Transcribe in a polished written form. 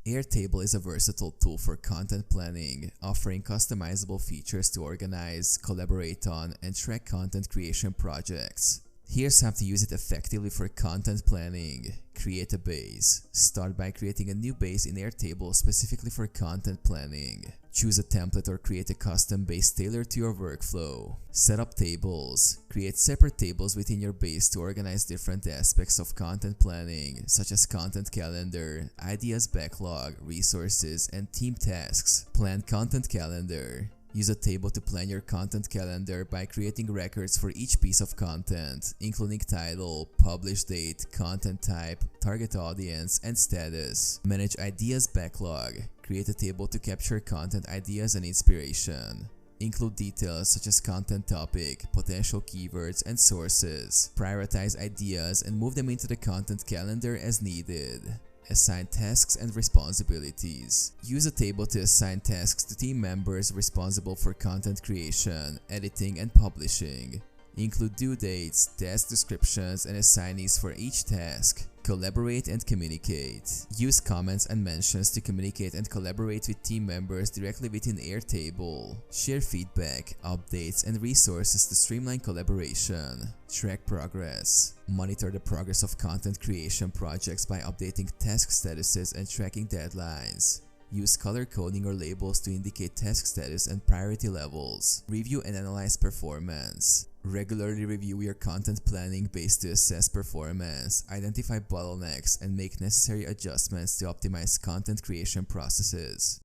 Airtable is a versatile tool for content planning, offering customizable features to organize, collaborate on, and track content creation projects. Here's how to use it effectively for content planning. Create a base. Start by creating a new base in Airtable specifically for content planning. Choose a template or create a custom base tailored to your workflow. Set up tables. Create separate tables within your base to organize different aspects of content planning, such as content calendar, ideas backlog, resources, and team tasks. Plan content calendar. Use a table to plan your content calendar by creating records for each piece of content, including title, publish date, content type, target audience, and status. Manage ideas backlog. Create a table to capture content ideas and inspiration. Include details such as content topic, potential keywords, and sources. Prioritize ideas and move them into the content calendar as needed. Assign tasks and responsibilities. Use a table to assign tasks to team members responsible for content creation, editing, and publishing. Include due dates, task descriptions, and assignees for each task. Collaborate and communicate. Use comments and mentions to communicate and collaborate with team members directly within Airtable. Share feedback, updates, and resources to streamline collaboration. Track progress. Monitor the progress of content creation projects by updating task statuses and tracking deadlines. Use color coding or labels to indicate task status and priority levels. Review and analyze performance. Regularly review your content planning base to assess performance, identify bottlenecks, and make necessary adjustments to optimize content creation processes.